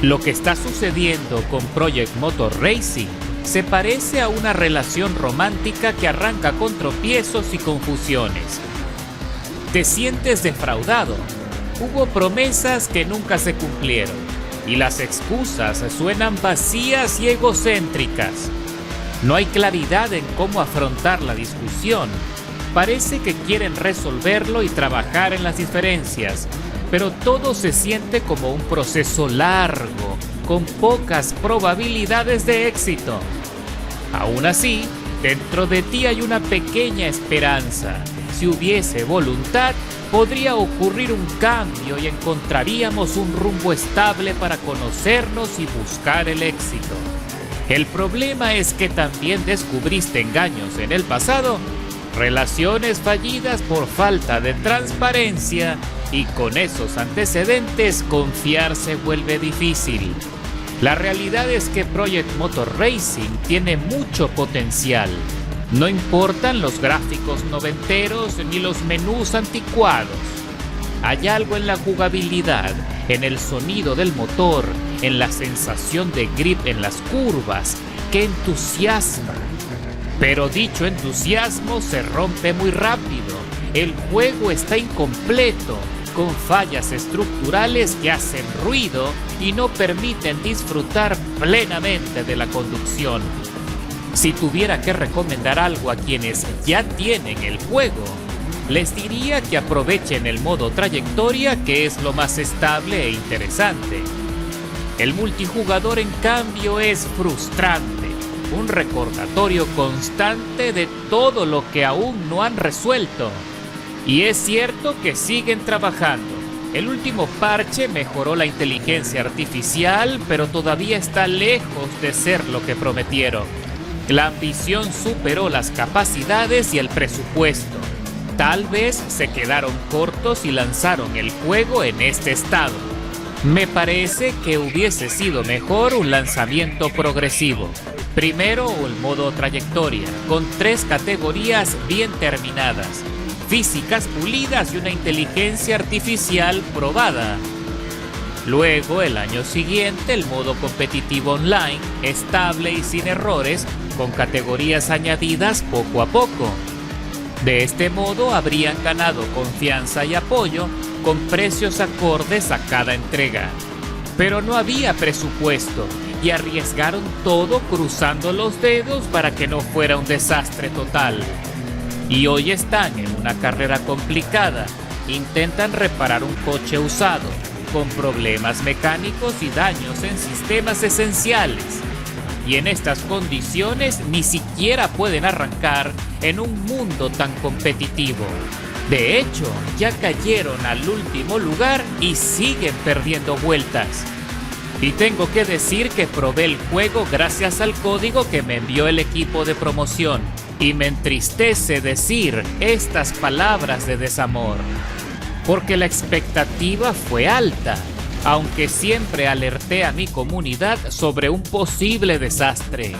Lo que está sucediendo con Project Motor Racing se parece a una relación romántica que arranca con tropiezos y confusiones. Te sientes defraudado. Hubo promesas que nunca se cumplieron y las excusas suenan vacías y egocéntricas. No hay claridad en cómo afrontar la discusión. Parece que quieren resolverlo y trabajar en las diferencias, pero todo se siente como un proceso largo, con pocas probabilidades de éxito. Aún así, dentro de ti hay una pequeña esperanza. Si hubiese voluntad, podría ocurrir un cambio y encontraríamos un rumbo estable para conocernos y buscar el éxito. El problema es que también descubriste engaños en el pasado, relaciones fallidas por falta de transparencia, y con esos antecedentes confiar se vuelve difícil. La realidad es que Project Motor Racing tiene mucho potencial. No importan los gráficos noventeros ni los menús anticuados. Hay algo en la jugabilidad, en el sonido del motor, en la sensación de grip en las curvas, que entusiasma. Pero dicho entusiasmo se rompe muy rápido. El juego está incompleto, con fallas estructurales que hacen ruido y no permiten disfrutar plenamente de la conducción. Si tuviera que recomendar algo a quienes ya tienen el juego, les diría que aprovechen el modo trayectoria, que es lo más estable e interesante. El multijugador, en cambio, es frustrante, un recordatorio constante de todo lo que aún no han resuelto. Y es cierto que siguen trabajando. El último parche mejoró la inteligencia artificial, pero todavía está lejos de ser lo que prometieron. La ambición superó las capacidades y el presupuesto. Tal vez se quedaron cortos y lanzaron el juego en este estado. Me parece que hubiese sido mejor un lanzamiento progresivo. Primero, un modo trayectoria, con 3 categorías bien terminadas, físicas pulidas y una inteligencia artificial probada. Luego, el año siguiente, el modo competitivo online, estable y sin errores, con categorías añadidas poco a poco. De este modo habrían ganado confianza y apoyo, con precios acordes a cada entrega. Pero no había presupuesto y arriesgaron todo cruzando los dedos para que no fuera un desastre total. Y hoy están en una carrera complicada. Intentan reparar un coche usado, con problemas mecánicos y daños en sistemas esenciales. Y en estas condiciones ni siquiera pueden arrancar en un mundo tan competitivo. De hecho, ya cayeron al último lugar y siguen perdiendo vueltas. Y tengo que decir que probé el juego gracias al código que me envió el equipo de promoción. Y me entristece decir estas palabras de desamor, porque la expectativa fue alta, aunque siempre alerté a mi comunidad sobre un posible desastre.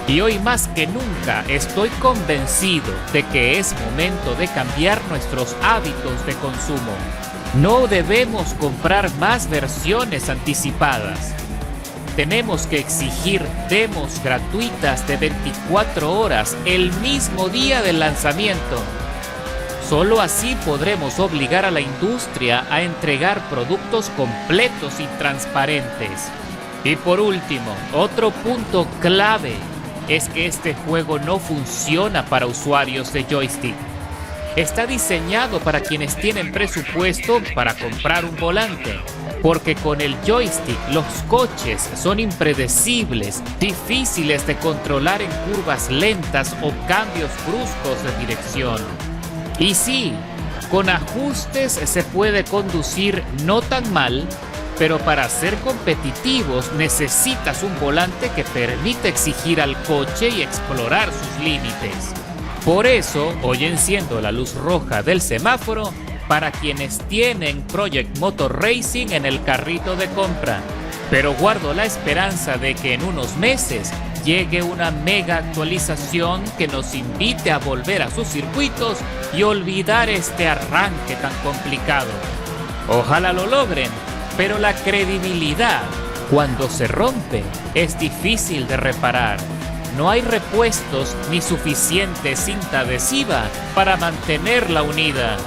Y hoy más que nunca estoy convencido de que es momento de cambiar nuestros hábitos de consumo. No debemos comprar más versiones anticipadas. Tenemos que exigir demos gratuitas de 24 horas el mismo día del lanzamiento. Solo así podremos obligar a la industria a entregar productos completos y transparentes. Y por último, otro punto clave es que este juego no funciona para usuarios de joystick. Está diseñado para quienes tienen presupuesto para comprar un volante, porque con el joystick los coches son impredecibles, difíciles de controlar en curvas lentas o cambios bruscos de dirección. Y sí, con ajustes se puede conducir no tan mal, pero para ser competitivos necesitas un volante que permita exigir al coche y explorar sus límites. Por eso, hoy enciendo la luz roja del semáforo para quienes tienen Project Motor Racing en el carrito de compra. Pero guardo la esperanza de que en unos meses llegue una mega actualización que nos invite a volver a sus circuitos y olvidar este arranque tan complicado. Ojalá lo logren, pero la credibilidad Cuando se rompe, es difícil de reparar. No hay repuestos ni suficiente cinta adhesiva para mantenerla unida.